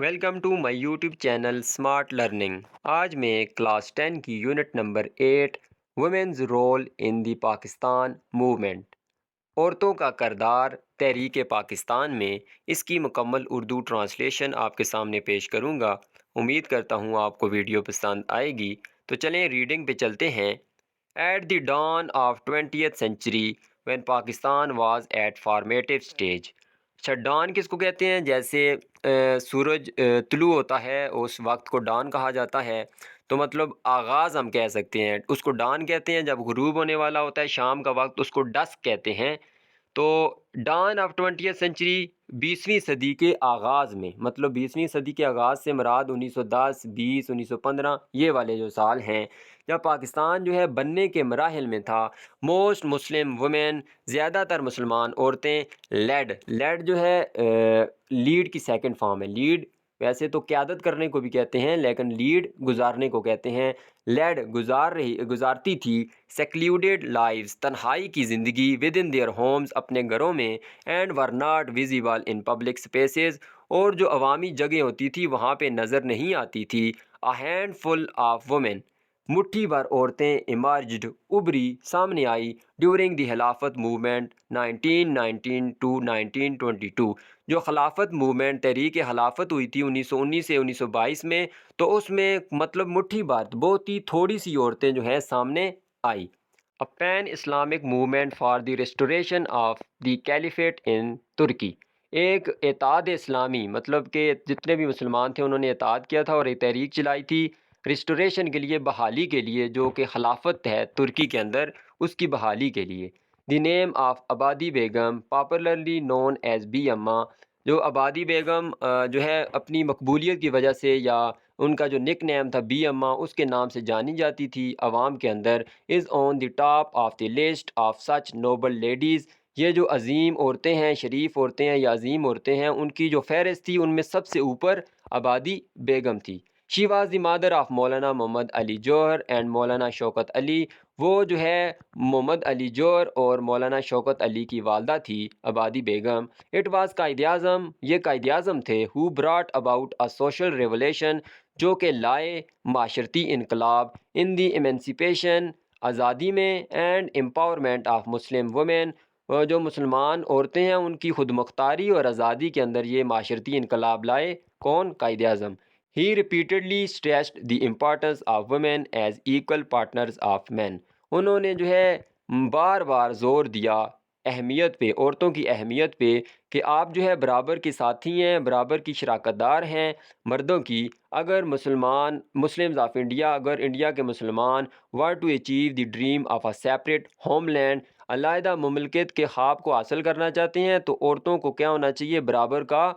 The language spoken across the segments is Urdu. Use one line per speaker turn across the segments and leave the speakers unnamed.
Welcome to my YouTube channel smart learning. آج میں کلاس 10 کی unit number 8 women's role in the Pakistan movement, عورتوں کا کردار تحریک پاکستان میں، اس کی مکمل اردو ٹرانسلیشن آپ کے سامنے پیش کروں گا۔ امید کرتا ہوں آپ کو ویڈیو پسند آئے گی، تو چلیں ریڈنگ پہ چلتے ہیں۔ At the dawn of 20th century when Pakistan was at formative stage. اچھا، ڈان کس کو کہتے ہیں؟ جیسے سورج طلوع ہوتا ہے اس وقت کو ڈان کہا جاتا ہے، تو مطلب آغاز ہم کہہ سکتے ہیں، اس کو ڈان کہتے ہیں۔ جب غروب ہونے والا ہوتا ہے شام کا وقت، اس کو ڈسک کہتے ہیں۔ تو ڈان آف 20th century 20ویں صدی کے آغاز میں، مطلب 20ویں صدی کے آغاز سے مراد 1910 20 1915 یہ والے جو سال ہیں، جب پاکستان جو ہے بننے کے مراحل میں تھا۔ موسٹ مسلم وومین، زیادہ تر مسلمان عورتیں، لیڈ جو ہے لیڈ کی سیکنڈ فارم ہے۔ لیڈ ویسے تو قیادت کرنے کو بھی کہتے ہیں، لیکن لیڈ گزارنے کو کہتے ہیں۔ لیڈ گزارتی تھی سیکلیوڈیڈ لائفز، تنہائی کی زندگی، ود ان دیئر ہومز، اپنے گھروں میں، and were not visible in public spaces, اور جو عوامی جگہیں ہوتی تھی وہاں پہ نظر نہیں آتی تھی۔ A handful of women, مٹھی بھر عورتیں، ایمرجڈ، ابری، سامنے آئی، ڈیورنگ دی خلافت موومنٹ 1919 to 1922، جو خلافت موومنٹ تحریک خلافت ہوئی تھی 1919 سے 1922 میں، تو اس میں مطلب مٹھی بھر، بہت ہی تھوڑی سی عورتیں جو ہیں سامنے آئی۔ A pan Islamic movement for the restoration of the caliphate in ترکی، ایک اتحاد اسلامی، مطلب کہ جتنے بھی مسلمان تھے انہوں نے اتحاد کیا تھا اور ایک تحریک چلائی تھی ریسٹوریشن کے لیے، بحالی کے لیے، جو کہ خلافت ہے ترکی کے اندر، اس کی بحالی کے لیے۔ دی نیم آف آبادی بیگم، پاپولرلی نون ایز بی اماں، جو آبادی بیگم جو ہے اپنی مقبولیت کی وجہ سے، یا ان کا جو نک نیم تھا بی اماں، اس کے نام سے جانی جاتی تھی عوام کے اندر۔ Is on the top of the list of such noble ladies, یہ جو عظیم عورتیں ہیں، شریف عورتیں ہیں یا عظیم عورتیں ہیں، ان کی جو فہرست تھی ان میں سب سے اوپر آبادی بیگم تھی۔ شی واز دی مادر of Maulana Muhammad Ali Jauhar and مولانا شوکت علی، وہ جو ہے محمد علی جوہر اور مولانا شوکت علی کی والدہ تھی آبادی بیگم۔ اٹ واز قائد اعظم، یہ قائد اعظم تھے، who brought about a social revolution, جو کہ لائے معاشرتی انقلاب، ان دی ایمنسیپیشن، آزادی میں، and empowerment of Muslim women, جو مسلمان عورتیں ہیں ان کی خود مختاری اور آزادی کے اندر یہ معاشرتی انقلاب لائے۔ کون؟ Quaid Azam. He repeatedly stressed the importance of women as equal partners of men، انہوں نے جو ہے بار بار زور دیا اہمیت پہ، عورتوں کی اہمیت پہ، کہ آپ جو ہے برابر کے ساتھی ہیں، برابر کی شراکت دار ہیں مردوں کی۔ اگر مسلمز آف انڈیا، اگر انڈیا کے مسلمان were to achieve the dream of a separate homeland، علیحدہ مملکت کے خواب کو حاصل کرنا چاہتے ہیں، تو عورتوں کو کیا ہونا چاہیے؟ برابر کا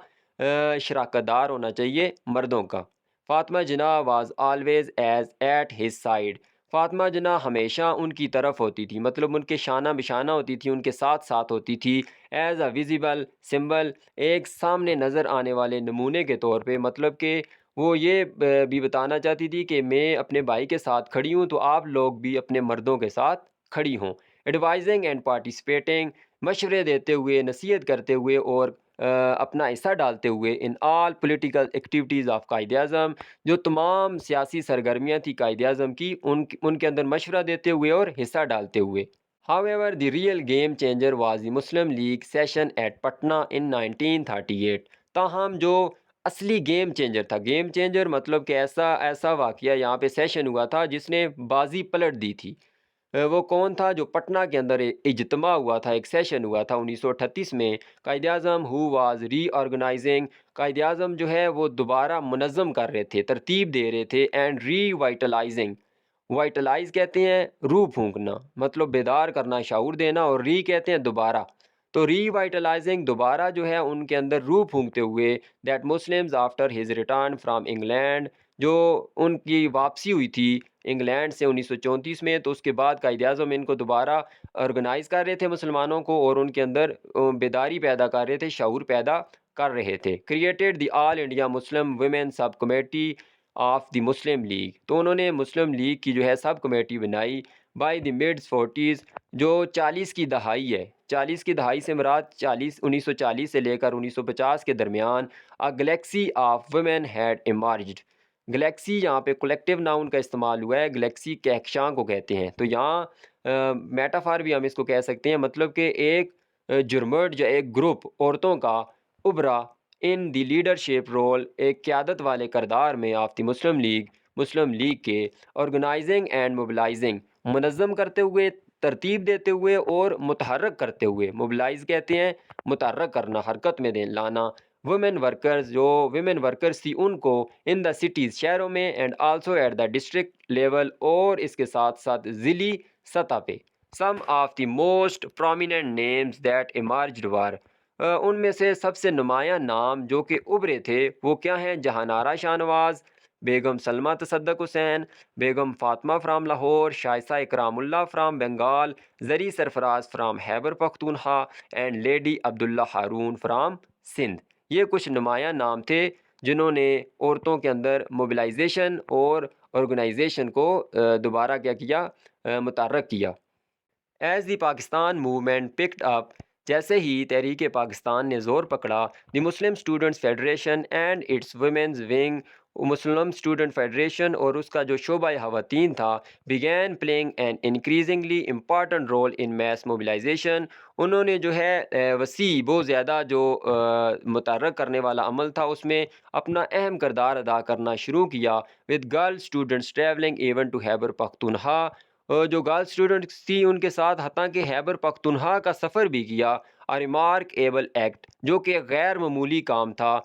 شراکت دار ہونا چاہیے مردوں کا۔ Fatima Jinnah was always as at his side, Fatima Jinnah ہمیشہ ان کی طرف ہوتی تھی، مطلب ان کے شانہ بشانہ ہوتی تھی، ان کے ساتھ ساتھ ہوتی تھی۔ ایز اے ویزیبل سمبل، ایک سامنے نظر آنے والے نمونے کے طور پہ، مطلب کہ وہ یہ بھی بتانا چاہتی تھی کہ میں اپنے بھائی کے ساتھ کھڑی ہوں تو آپ لوگ بھی اپنے مردوں کے ساتھ کھڑی ہوں۔ ایڈوائزنگ اینڈ پارٹیسپیٹنگ، مشورے دیتے ہوئے، نصیحت کرتے ہوئے اور اپنا حصہ ڈالتے ہوئے، ان all political activities of Quaid Azam, جو تمام سیاسی سرگرمیاں تھی قائد اعظم کی، ان کے اندر مشورہ دیتے ہوئے اور حصہ ڈالتے ہوئے۔ However, the real game changer was the Muslim League session at Patna in 1938، تاہم جو اصلی گیم چینجر تھا، گیم چینجر مطلب کہ ایسا واقعہ یہاں پہ سیشن ہوا تھا جس نے بازی پلٹ دی تھی، وہ کون تھا؟ جو پٹنہ کے اندر اجتماع ہوا تھا، ایک سیشن ہوا تھا 1938 میں۔ Quaid Azam who was re organising, Quaid Azam جو ہے وہ دوبارہ منظم کر رہے تھے، ترتیب دے رہے تھے، اینڈ ری وائٹلائزنگ، وائٹلائز کہتے ہیں روح پھونکنا، مطلب بیدار کرنا، شعور دینا، اور ری کہتے ہیں دوبارہ، تو ری وائٹلائزنگ دوبارہ جو ہے ان کے اندر روح پھونکتے ہوئے۔ That Muslims after his return from England, جو ان کی واپسی ہوئی تھی انگلینڈ سے 1934 میں، تو اس کے بعد قائد اعظم ان کو دوبارہ آرگنائز کر رہے تھے مسلمانوں کو، اور ان کے اندر بیداری پیدا کر رہے تھے، شعور پیدا کر رہے تھے۔ Created the all India Muslim women sub committee of the Muslim league, تو انہوں نے مسلم لیگ کی جو ہے سب کمیٹی بنائی۔ بائی دی مڈ 40s، جو 40 کی دہائی ہے، 1940 کی دہائی سے مراد 1940 سے لے کر 1950 کے درمیان galaxy of women had emerged. Galaxy یہاں پہ کولیکٹیو ناؤن کا استعمال ہوا ہے. گلیکسی کہکشاں کو کہتے ہیں. تو یہاں میٹافار بھی ہم اس کو کہہ سکتے ہیں, مطلب کہ ایک جرمٹ یا ایک گروپ عورتوں کا ابھرا ان دی لیڈرشپ رول, ایک قیادت والے کردار میں آف دی مسلم لیگ کے آرگنائزنگ اینڈ موبلائزنگ, منظم کرتے ہوئے, ترتیب دیتے ہوئے اور متحرک کرتے ہوئے. موبلائز کہتے ہیں متحرک کرنا, حرکت میں لانا. ویمن ورکرز, جو ویمن ورکرز تھی ان کو ان دا سٹیز, شہروں میں, and also at the district level, اور اس کے ساتھ ساتھ ضلعی سطح پہ. Some of the most prominent names that emerged were, ان میں سے سب سے نمایاں نام جو کہ ابھرے تھے وہ کیا ہیں؟ جہاں آرا شاہ نواز, بیگم سلمہ Tassaduq Hussain, Begum Fatima from Lahore, Shaista Ikramullah from Bengal, Zari Sarfaraz from Khyber Pakhtunkhwa, and lady Abdullah Haroon from Sindh. یہ کچھ نمایاں نام تھے جنہوں نے عورتوں کے اندر موبلائزیشن اور آرگنائزیشن کو دوبارہ کیا, متحرک کیا. As the Pakistan movement picked up, جیسے ہی تحریک پاکستان نے زور پکڑا, the Muslim students federation and its women's wing, Muslim student federation اور اس کا جو شعبہ خواتین تھا, began playing an increasingly important role in mass mobilization, انہوں نے جو ہے وسیع, بہت زیادہ جو متحرک کرنے والا عمل تھا اس میں اپنا اہم کردار ادا کرنا شروع کیا. With girl students travelling even to Khyber Pakhtunkhwa, جو گرل اسٹوڈنٹس تھی ان کے ساتھ حتیٰ کہ خیبر پختونخوا کا سفر بھی کیا. ریمارک ایبل ایکٹ, جو کہ غیر معمولی کام تھا,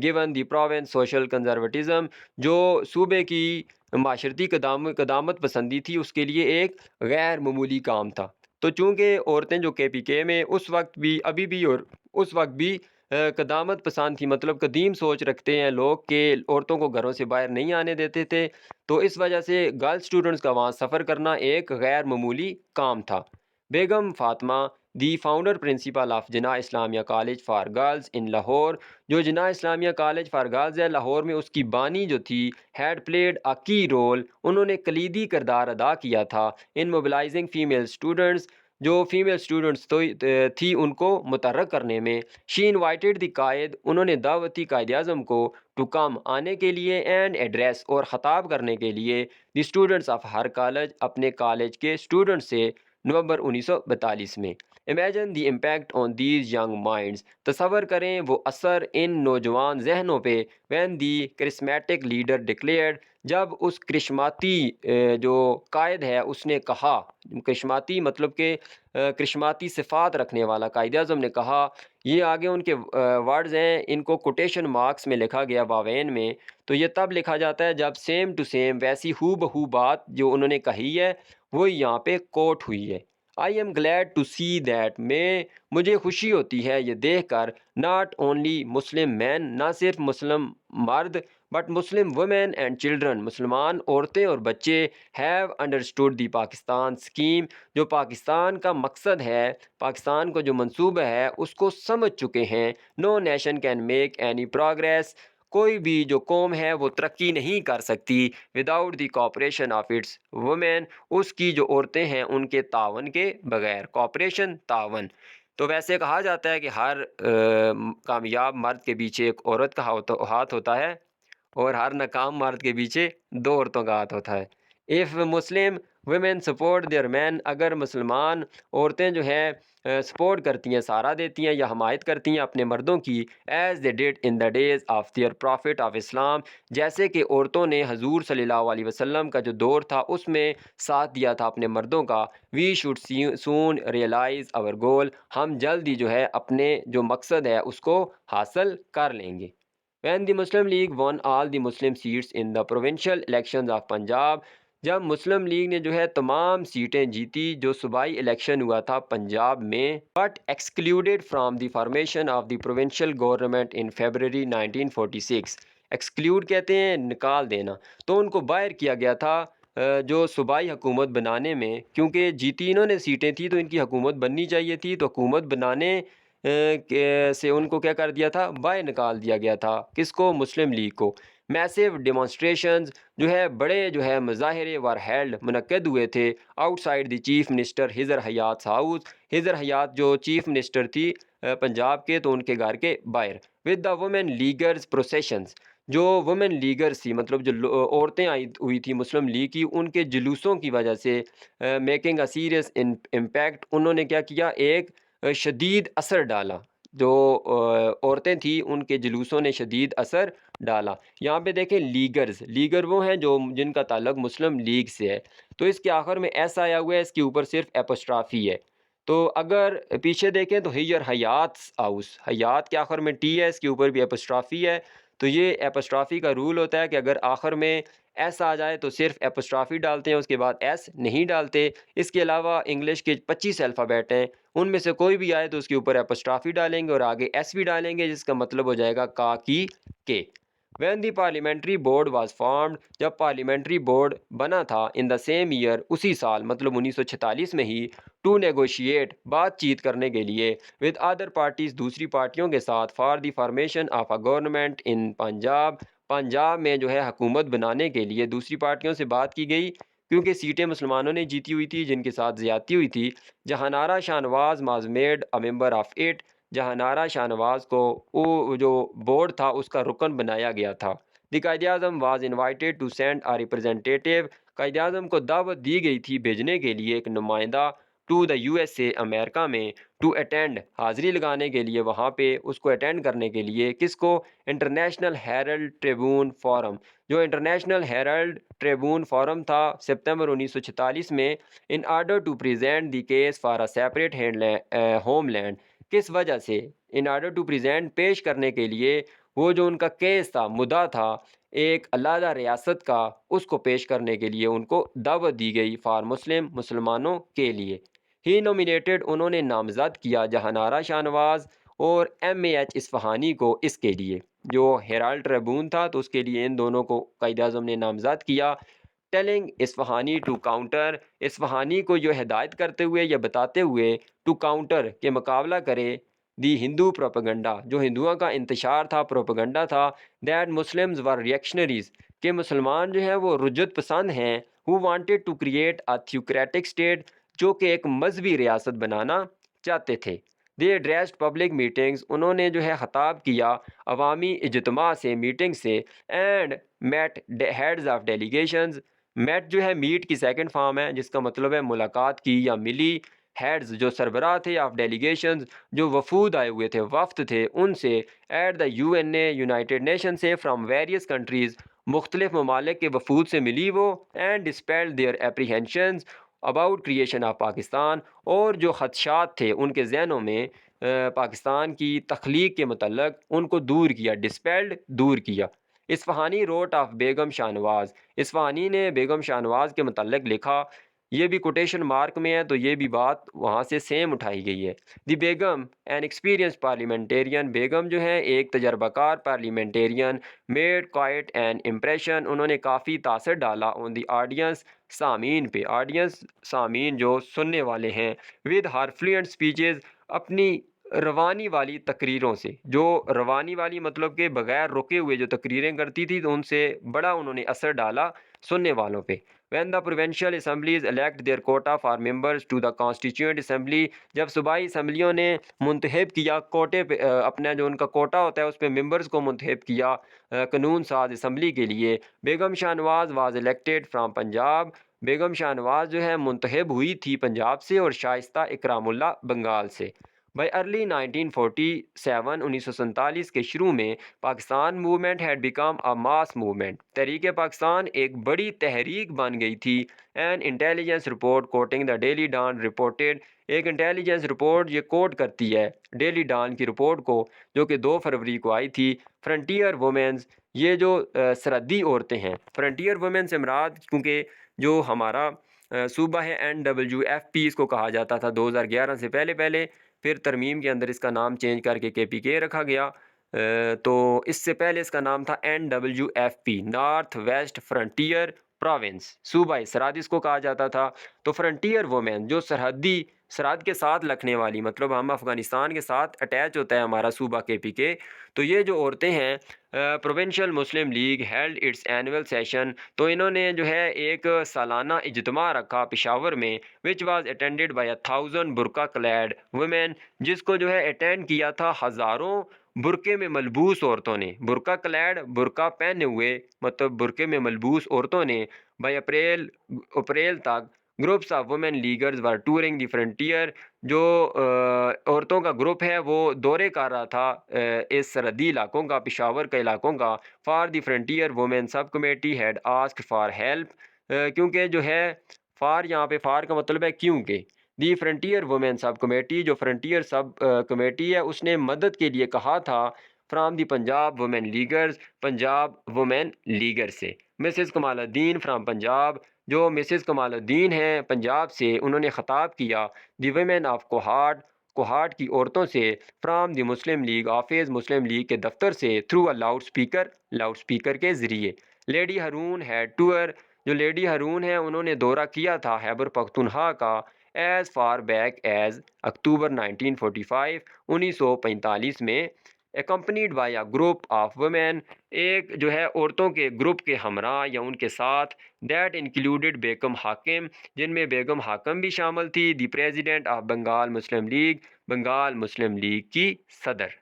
given the province social conservatism, جو صوبے کی معاشرتی قدامت پسندی تھی اس کے لیے ایک غیر معمولی کام تھا. تو چونکہ عورتیں جو کے پی کے میں اس وقت بھی, ابھی بھی اور اس وقت بھی قدامت پسند تھی, مطلب قدیم سوچ رکھتے ہیں لوگ کہ عورتوں کو گھروں سے باہر نہیں آنے دیتے تھے, تو اس وجہ سے گرل اسٹوڈنٹس کا وہاں سفر کرنا ایک غیر معمولی کام تھا. Begum Fatima, the founder principal of Jinnah Islamia college for girls in Lahore, جو Jinnah Islamia college for girls ہے لاہور میں, اس کی بانی جو تھی, ہیڈ پلیڈ اے کی رول, انہوں نے کلیدی کردار ادا کیا تھا ان موبلائزنگ فیمیل اسٹوڈنٹس, جو فیمیل اسٹوڈنٹس تھی ان کو متحرک کرنے میں. شی انوائٹیڈ دی قائد, انہوں نے دعوتی قائد اعظم کو ٹو کم, آنے کے لیے, اینڈ ایڈریس, اور خطاب کرنے کے لیے, the students of her college, اپنے کالج کے اسٹوڈنٹ سے, نومبر 1942 میں. Imagine the impact on these young minds, تصور کریں وہ اثر ان نوجوان ذہنوں پہ, when the charismatic leader declared, جب اس کرشماتی جو قائد ہے اس نے کہا, کرشماتی مطلب کہ کرشماتی صفات رکھنے والا قائد اعظم نے کہا. یہ آگے ان کے ورڈز ہیں, ان کو کوٹیشن مارکس میں لکھا گیا واوین میں, تو یہ تب لکھا جاتا ہے جب سیم ٹو سیم ویسی ہو بہو بات جو انہوں نے کہی ہے وہ یہاں پہ کوٹ ہوئی ہے. I am glad to see that, مجھے خوشی ہوتی ہے یہ دیکھ کر, ناٹ اونلی مسلم مین, نہ صرف مسلم مرد, but Muslim women and children, مسلمان عورتیں اور بچے, have understood the Pakistan scheme, جو پاکستان کا مقصد ہے, پاکستان کو جو منصوبہ ہے اس کو سمجھ چکے ہیں. No nation can make any progress, کوئی بھی جو قوم ہے وہ ترقی نہیں کر سکتی without the cooperation of its women, اس کی جو عورتیں ہیں ان کے تعاون کے بغیر. کوآپریشن, تعاون. تو ویسے کہا جاتا ہے کہ ہر کامیاب مرد کے پیچھے ایک عورت کا ہاتھ ہوتا ہے, اور ہر ناکام مرد کے پیچھے 2 عورتوں کا ہاتھ ہوتا ہے. If Muslim women support their men, اگر مسلمان عورتیں جو ہیں سپورٹ کرتی ہیں, سہارا دیتی ہیں یا حمایت کرتی ہیں اپنے مردوں کی, as they did in the days of their prophet of Islam, جیسے کہ عورتوں نے حضور صلی اللہ علیہ وسلم کا جو دور تھا اس میں ساتھ دیا تھا اپنے مردوں کا. وی شوڈ سون ریئلائز آور گول, ہم جلد ہی جو ہے اپنے جو مقصد ہے اس کو حاصل کر لیں گے. When the Muslim League won all the Muslim seats in the provincial elections of Punjab, جب مسلم لیگ نے جو ہے تمام سیٹیں جیتی جو صوبائی الیکشن ہوا تھا پنجاب میں, but excluded from the formation of the provincial government in February 1946, exclude کہتے ہیں نکال دینا, تو ان کو باہر کیا گیا تھا جو صوبائی حکومت بنانے میں, کیونکہ جیتی انہوں نے سیٹیں تھی تو ان کی حکومت بننی چاہیے تھی, تو حکومت بنانے سے ان کو کیا کر دیا تھا، باہر نکال دیا گیا تھا۔ کس کو؟ مسلم لیگ کو۔ میسیو ڈیمانسٹریشنز جو ہے، بڑے جو ہے مظاہرے ور ہیلڈ، منعقد ہوئے تھے آؤٹ سائڈ دی چیف منسٹر ہزر حیات ہاؤس، ہزر حیات جو چیف منسٹر تھی پنجاب کے، تو ان کے گھر کے باہر، ود دا وومن لیگرز پروسیشنز، جو وومن لیگرز تھی، مطلب جو عورتیں آئی ہوئی تھی مسلم لیگ کی، ان کے جلوسوں کی وجہ سے میکنگ اے سیریس امپیکٹ، انہوں نے کیا کیا، ایک شدید اثر ڈالا۔ جو عورتیں تھیں ان کے جلوسوں نے شدید اثر ڈالا۔ یہاں پہ دیکھیں لیگرز، لیگر وہ ہیں جو جن کا تعلق مسلم لیگ سے ہے، تو اس کے آخر میں ایس آیا ہوا ہے، اس کے اوپر صرف اپوسٹرافی ہے۔ تو اگر پیچھے دیکھیں تو ہیر حیات ہاؤس، حیات کے آخر میں ٹی ہے، اس کے اوپر بھی اپوسٹرافی ہے۔ تو یہ اپوسٹرافی کا رول ہوتا ہے کہ اگر آخر میں ایس آ جائے تو صرف اپوسٹرافی ڈالتے ہیں، اس کے بعد ایس نہیں ڈالتے۔ اس کے علاوہ انگلش کے 25 الفابیٹ ہیں، ان میں سے کوئی بھی آئے تو اس کے اوپر اپوسٹرافی ڈالیں گے اور آگے ایس بھی ڈالیں گے، جس کا مطلب ہو جائے گا کا کی کے۔ When the parliamentary board was formed, جب پارلیمنٹری بورڈ بنا تھا، ان دا سیم ایئر، اسی سال، مطلب 1946 میں ہی، ٹو نیگوشیٹ، بات چیت کرنے کے لیے، ود ادر پارٹیز، دوسری پارٹیوں کے ساتھ، for the formation of a government in Punjab, Punjab میں جو ہے حکومت بنانے کے لیے دوسری پارٹیوں سے بات کی گئی، کیونکہ سیٹیں مسلمانوں نے جیتی ہوئی تھی جن کے ساتھ زیادتی ہوئی تھی۔ Jahanara Shah Nawaz was made a member of it, Jahanara Shah Nawaz کو وہ جو بورڈ تھا اس کا رکن بنایا گیا تھا۔ The Quaid Azam was invited to send a representative, Quaid Azam کو دعوت دی گئی تھی بھیجنے کے لیے ایک نمائندہ، to the U S A, امریکہ میں، ٹو اٹینڈ، حاضری لگانے کے لیے وہاں پہ، اس کو اٹینڈ کرنے کے لیے، کس کو؟ انٹرنیشنل ہیرلڈ ٹریبون فورم، جو انٹرنیشنل ہیرلڈ ٹریبون فورم تھا ستمبر 1946 میں، in order to present the case for a separate homeland, کس وجہ سے؟ ان آرڈر ٹو پریزینٹ، پیش کرنے کے لیے، وہ جو ان کا کیس تھا، مدعا تھا ایک علیحدہ ریاست کا، اس کو پیش کرنے کے لیے ان کو دعوت دی گئی، فار مسلم، مسلمانوں کے لیے۔ ہی نومینیٹڈ، انہوں نے نامزد کیا جہانارا شاہ نواز اور ایم اے ایچ اصفہانی کو اس کے لیے، جو ہیرالڈ ٹریبون تھا تو اس کے لیے ان دونوں کو قائد اعظم نے نامزد کیا۔ Telling Ispahani to counter, Ispahani کو جو ہدایت کرتے ہوئے یا بتاتے ہوئے، ٹو کاؤنٹر، کے مقابلہ کرے، دی ہندو پروپیگنڈا، جو ہندوؤں کا انتشار تھا، پروپیگنڈا تھا، دیٹ مسلمز ور ریئیکشنریز، کہ مسلمان جو ہیں وہ رجت پسند ہیں، who wanted to create a theocratic state, جو کہ ایک مذہبی ریاست بنانا چاہتے تھے۔ دی ایڈریسڈ پبلک میٹنگز، انہوں نے جو ہے خطاب کیا عوامی اجتماع سے، میٹنگ سے، and meet heads of delegations, meet جو ہے میٹ کی سیکنڈ فارم ہے جس کا مطلب ہے ملاقات کی یا ملی، ہیڈز جو سربراہ تھے، آف ڈیلیگیشنز جو وفود آئے ہوئے تھے، وفد تھے، ان سے، at the U N A, united nation سے، فرام ویریس کنٹریز، مختلف ممالک کے وفود سے ملی وہ، and displayed their apprehensions about creation of Pakistan, اور جو خدشات تھے ان کے ذہنوں میں پاکستان کی تخلیق کے متعلق، ان کو دور کیا، ڈسپیلڈ، دور کیا۔ اصفہانی روٹ آف بیگم شاہ نواز، اصفہانی نے بیگم شاہ نواز کے متعلق لکھا، یہ بھی کوٹیشن مارک میں ہے تو یہ بھی بات وہاں سے سیم اٹھائی گئی ہے۔ دی بیگم این ایکسپیرینس پارلیمنٹیرین، بیگم جو ہے ایک تجربہ کار parliamentarian, made quite an impression, انہوں نے کافی تاثر ڈالا آن دی آڈینس، سامعین پہ، آڈینس سامعین جو سننے والے ہیں، ود ہر فلوئنٹ اسپیچز، اپنی روانی والی تقریروں سے، جو روانی والی مطلب کہ بغیر رکے ہوئے جو تقریریں کرتی تھی تو ان سے بڑا انہوں نے اثر ڈالا سننے والوں پہ۔ When the provincial assemblies elect their quota for members to the constituent assembly, جب صوبائی اسمبلیوں نے منتخب کیا کوٹے پہ، اپنا جو ان کا کوٹا ہوتا ہے اس پہ ممبرز کو منتخب کیا قانون ساز اسمبلی کے لیے، بیگم شاہ Nawaz was elected from Punjab, بیگم شاہ نواز جو ہے منتخب ہوئی تھی پنجاب سے، اور شائستہ اکرام اللہ بنگال سے۔ بائی ارلی 1947، 1947 کے شروع میں، Pakistan movement had become a mass movement, تحریک پاکستان ایک بڑی تحریک بن گئی تھی۔ An intelligence report quoting the daily Dawn reported, ایک انٹیلیجنس رپورٹ یہ کوٹ کرتی ہے ڈیلی ڈان کی رپورٹ کو، جو کہ 2 فروری کو آئی تھی، فرنٹیئر وومنز، یہ جو سرحدی عورتیں ہیں، فرنٹیئر وومن سے مراد، کیونکہ جو ہمارا صوبہ ہے NWFP اس کو کہا جاتا تھا 2011 سے پہلے، پھر ترمیم کے اندر اس کا نام چینج کر کے KPK رکھا گیا، تو اس سے پہلے اس کا نام تھا NWFP، north west frontier province, صوبہ سرحد اس کو کہا جاتا تھا۔ تو فرنٹیئر وومن جو سرحدی سرحد کے ساتھ لکھنے والی، مطلب ہم افغانستان کے ساتھ اٹیچ ہوتا ہے ہمارا صوبہ KPK، تو یہ جو عورتیں ہیں provincial Muslim League held its annual session, تو انہوں نے جو ہے ایک سالانہ اجتماع رکھا پشاور میں، which was attended by 1000 burqa clad women, جس کو جو ہے اٹینڈ کیا تھا ہزاروں برقعے میں ملبوس عورتوں نے، برقع کلیڈ برقع پہنے ہوئے مطلب برقعے میں ملبوس عورتوں نے، بائی اپریل تک groups of women leaguers were touring the frontier, جو عورتوں کا گروپ ہے وہ دورے کر رہا تھا اس سرحدی علاقوں کا، پشاور کے علاقوں کا، for the frontier women sub committee had asked for help, کیونکہ جو ہے فار، یہاں پہ فار کا مطلب ہے کیونکہ، the frontier women sub committee, جو فرنٹیئر سب کمیٹی ہے اس نے مدد کے لیے کہا تھا from the Punjab women leaguers, Punjab women leaguer سے، Mrs Kamaluddin from Punjab, جو مسز کمال الدین ہیں پنجاب سے، انہوں نے خطاب کیا دی ویمن آف کوہاٹ کی عورتوں سے، from the Muslim league office, Muslim league کے دفتر سے، تھرو اے لاؤڈ اسپیکر کے ذریعے، لیڈی ہارون ہیڈ ٹور، جو لیڈی ہارون ہیں انہوں نے دورہ کیا تھا خیبر پختونخوا کا، ایز فار بیک ایز اکتوبر 1945، 1945 میں، accompanied by a group of women, ایک جو ہے عورتوں کے گروپ کے ہمراہ یا ان کے ساتھ، دیٹ انکلوڈیڈ بیگم حاکم، جن میں بیگم حاکم بھی شامل تھی، the president of Bengal Muslim League, Bengal Muslim League کی صدر۔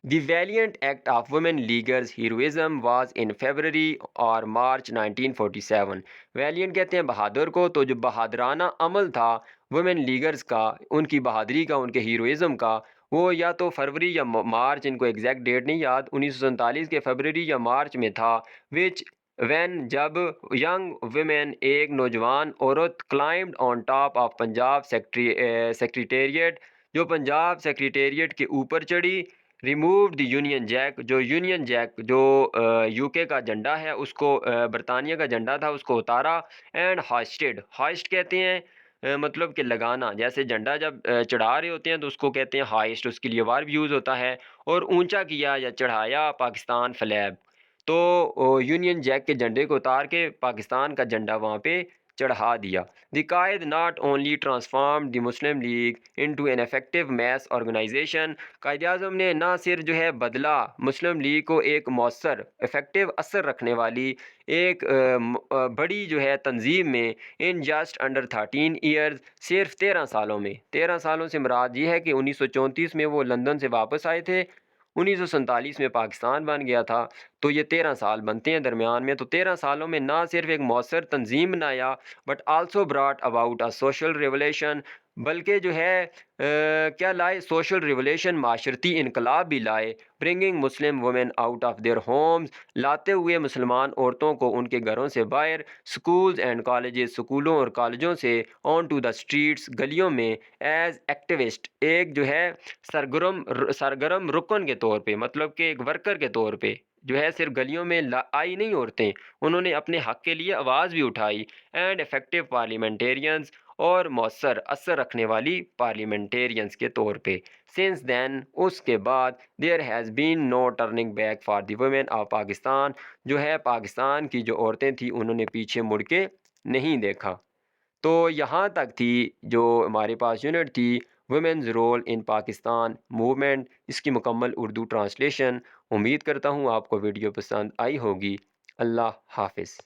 The valiant act of women leaguers heroism was in February اور مارچ 1947، ویلینٹ کہتے ہیں بہادر کو، تو جو بہادرانہ عمل تھا وومن لیگرز کا، ان کی بہادری کا، ان کے ہیروئزم کا، وہ یا تو فروری یا مارچ، ان کو ایگزیکٹ ڈیٹ نہیں یاد، 1947 کے فروری یا مارچ میں تھا، وچ وین جب ینگ ویمن، ایک نوجوان عورت، climbed on top of Punjab secretariat, جو پنجاب سیکریٹریٹ کے اوپر چڑھی، ریمووڈ دی یونین جیک، جو یونین جیک جو UK کا جھنڈا ہے اس کو، برطانیہ کا جھنڈا تھا اس کو اتارا، اینڈ ہاسٹڈ، ہاسٹ کہتے ہیں مطلب کہ لگانا، جیسے جھنڈا جب چڑھا رہے ہوتے ہیں تو اس کو کہتے ہیں ہائسٹ، اس کے لیے ورب یوز ہوتا ہے، اور اونچا کیا یا چڑھایا پاکستان فلیگ، تو یونین جیک کے جھنڈے کو اتار کے پاکستان کا جھنڈا وہاں پہ چڑھا دیا۔ The Quaid not only transform the Muslim League into an effective mass organisation, Quaid Azam نے نہ صرف جو ہے بدلا مسلم لیگ کو ایک مؤثر، افیکٹو، اثر رکھنے والی ایک بڑی جو ہے تنظیم میں، ان جسٹ انڈر 13 ایئرز، صرف 13 سالوں میں، 13 سالوں سے مراد یہ ہے کہ 1934 میں وہ لندن سے واپس آئے تھے، 1947 میں پاکستان بن گیا تھا، تو یہ 13 سال بنتے ہیں درمیان میں، تو 13 سالوں میں نہ صرف ایک مؤثر تنظیم بنایا، but also brought about a social revolution, بلکہ جو ہے کیا لائے، سوشل ریولیوشن، معاشرتی انقلاب بھی لائے، bringing Muslim women out of their homes, لاتے ہوئے مسلمان عورتوں کو ان کے گھروں سے باہر، سکولز اینڈ کالجز، سکولوں اور کالجوں سے، آن ٹو دا اسٹریٹس، گلیوں میں، ایز ایکٹیوسٹ، ایک جو ہے سرگرم رکن کے طور پہ، مطلب کہ ایک ورکر کے طور پہ، جو ہے صرف گلیوں میں آئی نہیں عورتیں، انہوں نے اپنے حق کے لیے آواز بھی اٹھائی، اینڈ افیکٹو پارلیمنٹیرینز، اور مؤثر اثر رکھنے والی پارلیمنٹیرینز کے طور پہ، سنس دین، اس کے بعد، there has been no turning back for the women of Pakistan, جو ہے پاکستان کی جو عورتیں تھیں انہوں نے پیچھے مڑ کے نہیں دیکھا۔ تو یہاں تک تھی جو ہمارے پاس یونٹ تھی women's role in Pakistan movement, اس کی مکمل اردو ٹرانسلیشن۔ امید کرتا ہوں آپ کو ویڈیو پسند آئی ہوگی۔ اللہ حافظ۔